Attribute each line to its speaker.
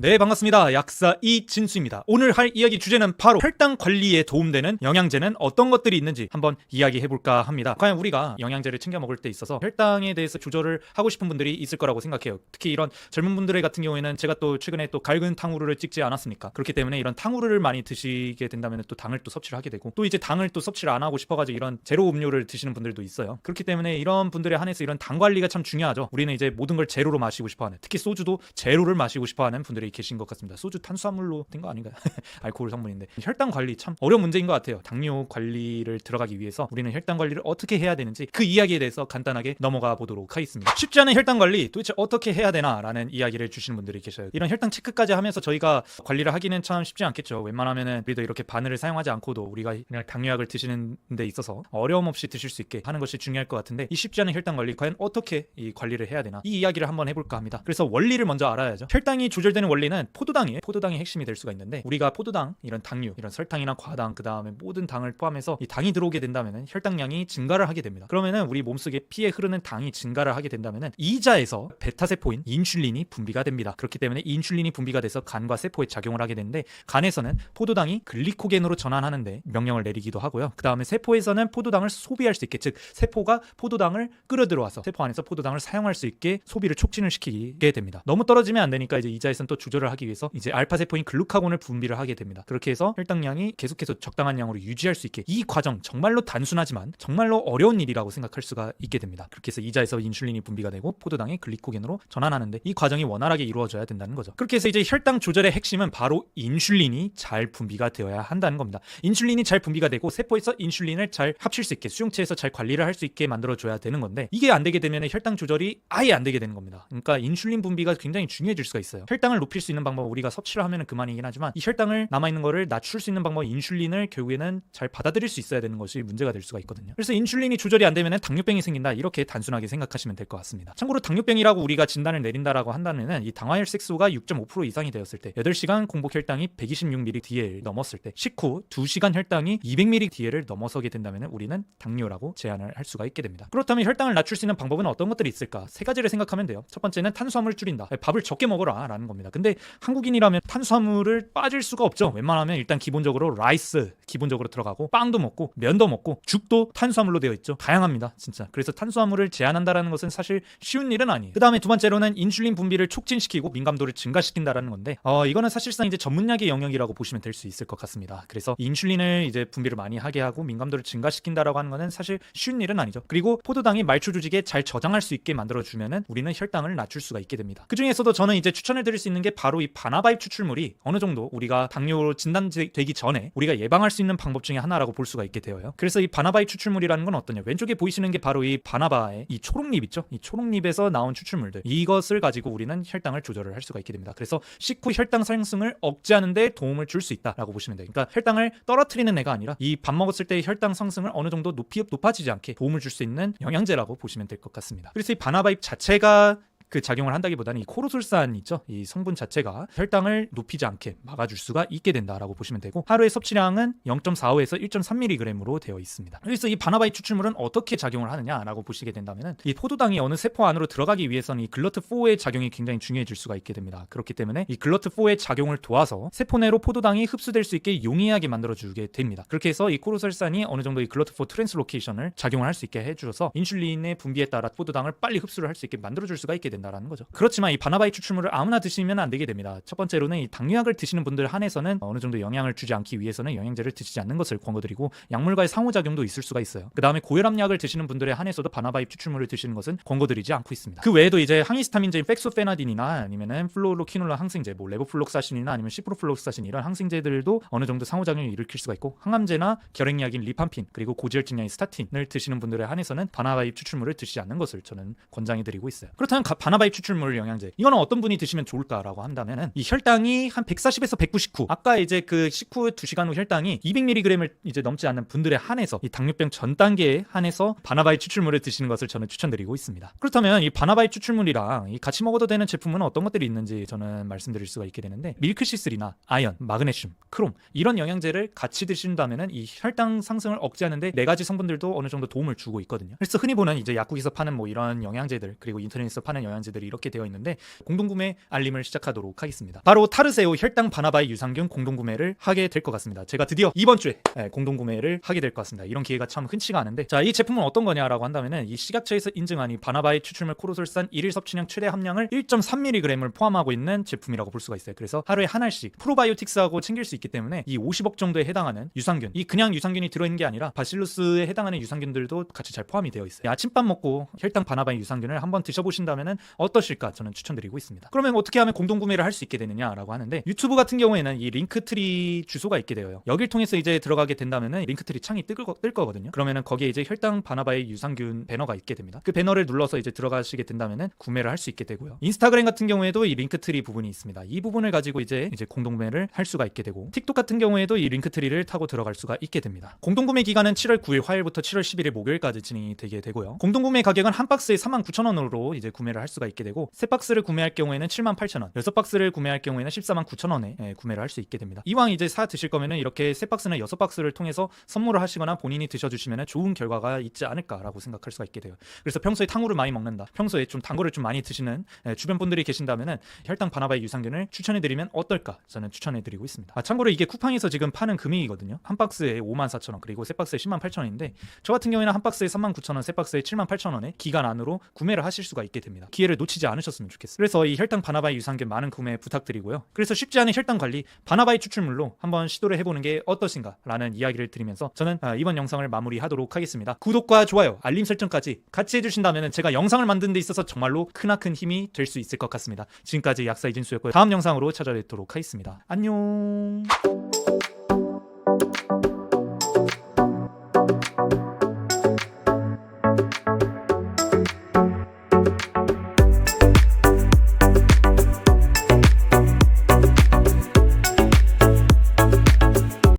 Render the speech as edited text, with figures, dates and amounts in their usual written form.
Speaker 1: 네, 반갑습니다. 약사 이진수입니다. 오늘 할 이야기 주제는 바로 혈당 관리에 도움되는 영양제는 어떤 것들이 있는지 한번 이야기해볼까 합니다. 과연 우리가 영양제를 챙겨 먹을 때 있어서 혈당에 대해서 조절을 하고 싶은 분들이 있을 거라고 생각해요. 특히 이런 젊은 분들 같은 경우에는 제가 또 최근에 또 갈근 탕후루를 찍지 않았습니까? 그렇기 때문에 이런 탕후루를 많이 드시게 된다면 또 당을 또 섭취를 하게 되고, 또 이제 당을 또 섭취를 안 하고 싶어가지고 이런 제로 음료를 드시는 분들도 있어요. 그렇기 때문에 이런 분들에 한해서 이런 당 관리가 참 중요하죠. 우리는 이제 모든 걸 제로로 마시고 싶어하는, 특히 소주도 제로를 마시고 싶어하는 분들이 계신 것 같습니다. 소주 탄수화물로 된 거 아닌가요? 알코올 성분인데. 혈당 관리 참 어려운 문제인 것 같아요. 당뇨 관리를 들어가기 위해서 우리는 혈당 관리를 어떻게 해야 되는지, 그 이야기에 대해서 간단하게 넘어가 보도록 하겠습니다. 쉽지 않은 혈당 관리 도대체 어떻게 해야 되나라는 이야기를 주시는 분들이 계셔요. 이런 혈당 체크까지 하면서 저희가 관리를 하기는 참 쉽지 않겠죠. 웬만하면은 우리도 이렇게 바늘을 사용하지 않고도 우리가 그냥 당뇨약을 드시는 데 있어서 어려움 없이 드실 수 있게 하는 것이 중요할 것 같은데, 이 쉽지 않은 혈당 관리 과연 어떻게 이 관리를 해야 되나, 이 이야기를 한번 해볼까 합니다. 그래서 원리를 먼저 알아야죠. 혈당이 조절되는 원리는 포도당이 핵심이 될 수가 있는데, 우리가 포도당, 이런 당류, 이런 설탕이나 과당, 그 다음에 모든 당을 포함해서 이 당이 들어오게 된다면은 혈당량이 증가를 하게 됩니다. 그러면은 우리 몸속에 피에 흐르는 당이 증가를 하게 된다면은 이자에서 베타세포인 인슐린이 분비가 됩니다. 그렇기 때문에 인슐린이 분비가 돼서 간과 세포에 작용을 하게 되는데, 간에서는 포도당이 글리코겐으로 전환하는데 명령을 내리기도 하고요. 그 다음에 세포에서는 포도당을 소비할 수 있게, 즉 세포가 포도당을 끌어들어와서 세포 안에서 포도당을 사용할 수 있게 소비를 촉진을 시키게 됩니다. 너무 떨어지면 안 되니까 이제 이자에서는 또 조절을 하기 위해서 이제 알파세포인 글루카곤을 분비를 하게 됩니다. 그렇게 해서 혈당량이 계속해서 적당한 양으로 유지할 수 있게, 이 과정 정말로 단순하지만 정말로 어려운 일이라고 생각할 수가 있게 됩니다. 그렇게 해서 이자에서 인슐린이 분비가 되고 포도당이 글리코겐으로 전환하는데, 이 과정이 원활하게 이루어져야 된다는 거죠. 그렇게 해서 이제 혈당 조절의 핵심은 바로 인슐린이 잘 분비가 되어야 한다는 겁니다. 인슐린이 잘 분비가 되고 세포에서 인슐린을 잘 합칠 수 있게, 수용체에서 잘 관리를 할 수 있게 만들어줘야 되는 건데, 이게 안 되게 되면 혈당 조절이 아예 안 되게 되는 겁니다. 그러니까 인슐린 분비가 굉장히 중요해질 수가 있어요. 혈당을 높일 수 있는 방법, 우리가 섭취를 하면 그만이긴 하지만 이 혈당을 남아있는 거를 낮출 수 있는 방법, 인슐린을 결국에는 잘 받아들일 수 있어야 되는 것이 문제가 될 수가 있거든요. 그래서 인슐린이 조절이 안 되면 당뇨병이 생긴다, 이렇게 단순하게 생각하시면 될 것 같습니다. 참고로 당뇨병이라고 우리가 진단을 내린다라고 한다면은 이 당화혈색소가 6.5% 이상이 되었을 때, 8시간 공복 혈당이 126mg/dl을 넘었을 때, 식후 2시간 혈당이 200mg/dl을 넘어서게 된다면 우리는 당뇨라고 제한을 할 수가 있게 됩니다. 그렇다면 혈당을 낮출 수 있는 방법은 어떤 것들이 있을까? 세 가지를 생각하면 돼요. 첫 번째는 탄수화물 줄인다. 밥을 적게 먹어라 라는 겁니다. 근데 한국인이라면 탄수화물을 빠질 수가 없죠. 웬만하면 일단 기본적으로 라이스 기본적으로 들어가고, 빵도 먹고 면도 먹고 죽도 탄수화물로 되어 있죠. 다양합니다 진짜. 그래서 탄수화물을 제한한다라는 것은 사실 쉬운 일은 아니에요. 그 다음에 두 번째로는 인슐린 분비를 촉진시키고 민감도를 증가시킨다라는 건데, 이거는 사실상 이제 전문약의 영역이라고 보시면 될 수 있을 것 같습니다. 그래서 인슐린을 이제 분비를 많이 하게 하고 민감도를 증가시킨다라고 하는 거는 사실 쉬운 일은 아니죠. 그리고 포도당이 말초 조직에 잘 저장할 수 있게 만들어주면은 우리는 혈당을 낮출 수가 있게 됩니다. 그 중에서도 저는 이제 추천을 드릴 수 있는 게 바로 이 바나바잎 추출물이 어느 정도 우리가 당뇨로 진단되기 전에 우리가 예방할 수 있는 방법 중에 하나라고 볼 수가 있게 되어요. 그래서 이 바나바잎 추출물이라는 건 어떠냐, 왼쪽에 보이시는 게 바로 이 바나바의 이 초록잎 있죠. 이 초록잎에서 나온 추출물들, 이것을 가지고 우리는 혈당을 조절을 할 수가 있게 됩니다. 그래서 식후 혈당 상승을 억제하는 데 도움을 줄 수 있다라고 보시면 돼요. 그러니까 혈당을 떨어뜨리는 애가 아니라 이 밥 먹었을 때의 혈당 상승을 어느 정도 높아지지 않게 도움을 줄 수 있는 영양제라고 보시면 될 것 같습니다. 그래서 이 바나바잎 자체가 그 작용을 한다기보다는 이 코르술산 있죠, 이 성분 자체가 혈당을 높이지 않게 막아줄 수가 있게 된다라고 보시면 되고, 하루의 섭취량은 0.45에서 1.3mg으로 되어 있습니다. 그래서 이 바나바잎 추출물은 어떻게 작용을 하느냐라고 보시게 된다면은, 이 포도당이 어느 세포 안으로 들어가기 위해서는 이 글러트4의 작용이 굉장히 중요해질 수가 있게 됩니다. 그렇기 때문에 이 글러트4의 작용을 도와서 세포 내로 포도당이 흡수될 수 있게 용이하게 만들어주게 됩니다. 그렇게 해서 이 코르술산이 어느 정도 이 글러트4 트랜스로케이션을 작용을 할 수 있게 해주어서 인슐린의 분비에 따라 포도당을 빨리 흡수를 할 수 있게 만들어줄 수가 있게 된다라는 거죠. 그렇지만 이 바나바잎 추출물을 아무나 드시면 안 되게 됩니다. 첫 번째로는 이 당뇨약을 드시는 분들 한해서는 어느 정도 영향을 주지 않기 위해서는 영양제를 드시지 않는 것을 권고드리고, 약물과의 상호작용도 있을 수가 있어요. 그 다음에 고혈압약을 드시는 분들에 한해서도 바나바잎 추출물을 드시는 것은 권고드리지 않고 있습니다. 그 외에도 이제 항히스타민제인 팩소페나딘이나 아니면은 플로로키놀라 항생제, 뭐 레보플록사신이나 아니면 시프로플록사신, 이런 항생제들도 어느 정도 상호작용을 일으킬 수가 있고, 항암제나 결핵약인 리팜핀, 그리고 고지혈증약인 스타틴을 드시는 분들에 한해서는 바나바잎 추출물을 드시지 않는 것을 저는 권장해드리고 있어요. 그렇다면 바나바잎 추출물 영양제, 이거는 어떤 분이 드시면 좋을까라고 한다면은, 이 혈당이 한 140에서 199, 아까 이제 그 식후 2시간 후 혈당이 200mg을 이제 넘지 않는 분들에 한해서, 이 당뇨병 전 단계에 한해서 바나바잎 추출물을 드시는 것을 저는 추천드리고 있습니다. 그렇다면 이 바나바잎 추출물이랑 이 같이 먹어도 되는 제품은 어떤 것들이 있는지 저는 말씀드릴 수가 있게 되는데, 밀크시슬이나 아연, 마그네슘, 크롬, 이런 영양제를 같이 드신다면은 이 혈당 상승을 억제하는데 4가지 성분들도 어느 정도 도움을 주고 있거든요. 그래서 흔히 보는 이제 약국에서 파는 뭐 이런 영양제들, 그리고 인터넷에서 파는 영양제들 영양제들이 이렇게 되어 있는데 공동구매 알림을 시작하도록 하겠습니다. 바로 타르세오 혈당 바나바이 유산균 공동구매를 하게 될 것 같습니다. 제가 드디어 이번 주에 공동구매를 하게 될 것 같습니다. 이런 기회가 참 흔치가 않은데, 자, 이 제품은 어떤 거냐라고 한다면은 이 식약처에서 인증한 이 바나바이 추출물 코르솔산 일일 섭취량 최대 함량을 1.3mg을 포함하고 있는 제품이라고 볼 수가 있어요. 그래서 하루에 한 알씩 프로바이오틱스하고 챙길 수 있기 때문에 이 50억 정도에 해당하는 유산균, 이 그냥 유산균이 들어있는 게 아니라 바실루스에 해당하는 유산균들도 같이 잘 포함이 되어 있어요. 아침밥 먹고 혈당 바나바이 유산균을 한번 드셔보신다면 어떠실까 저는 추천드리고 있습니다. 그러면 어떻게 하면 공동구매를 할 수 있게 되느냐라고 하는데, 유튜브 같은 경우에는 이 링크트리 주소가 있게 되어요. 여길 통해서 이제 들어가게 된다면은 링크트리 창이 뜰 거거든요. 그러면은 거기에 이제 혈당 바나바이 유산균 배너가 있게 됩니다. 그 배너를 눌러서 이제 들어가시게 된다면은 구매를 할 수 있게 되고요. 인스타그램 같은 경우에도 이 링크트리 부분이 있습니다. 이 부분을 가지고 이제 공동구매를 할 수가 있게 되고, 틱톡 같은 경우에도 이 링크트리를 타고 들어갈 수가 있게 됩니다. 공동구매 기간은 7월 9일 화요일부터 7월 11일 목요일까지 진행이 되게 되고요. 공동구매 가격은 한 박스에 49,000원으로 이제 구매를 할 수가 있게 되고, 세 박스를 구매할 경우에는 78,000원, 6박스를 구매할 경우에는 149,000원에 구매를 할 수 있게 됩니다. 이왕 이제 사 드실 거면은 이렇게 세 박스나 6박스를 통해서 선물을 하시거나 본인이 드셔주시면 좋은 결과가 있지 않을까라고 생각할 수가 있게 돼요. 그래서 평소에 탕후를 많이 먹는다, 평소에 좀 단 거를 좀 많이 드시는 주변 분들이 계신다면은 혈당 바나바이 유산균을 추천해드리면 어떨까 저는 추천해드리고 있습니다. 참고로 이게 쿠팡에서 지금 파는 금액이거든요. 한 박스에 54,000원, 그리고 세 박스에 108,000원인데 저 같은 경우에는 한 박스에 39,000원, 세 박스에 78,000원에 기간 안으로 구매를 하실 수가 있게 됩니다. 기회를 놓치지 않으셨으면 좋겠어요. 그래서 이 혈당 바나바이 유산균 많은 구매 부탁드리고요. 그래서 쉽지 않은 혈당 관리 바나바이 추출물로 한번 시도를 해보는 게 어떠신가 라는 이야기를 드리면서 저는 이번 영상을 마무리하도록 하겠습니다. 구독과 좋아요, 알림 설정까지 같이 해주신다면 제가 영상을 만드는 데 있어서 정말로 크나큰 힘이 될 수 있을 것 같습니다. 지금까지 약사 이진수였고요. 다음 영상으로 찾아뵙도록 하겠습니다. 안녕.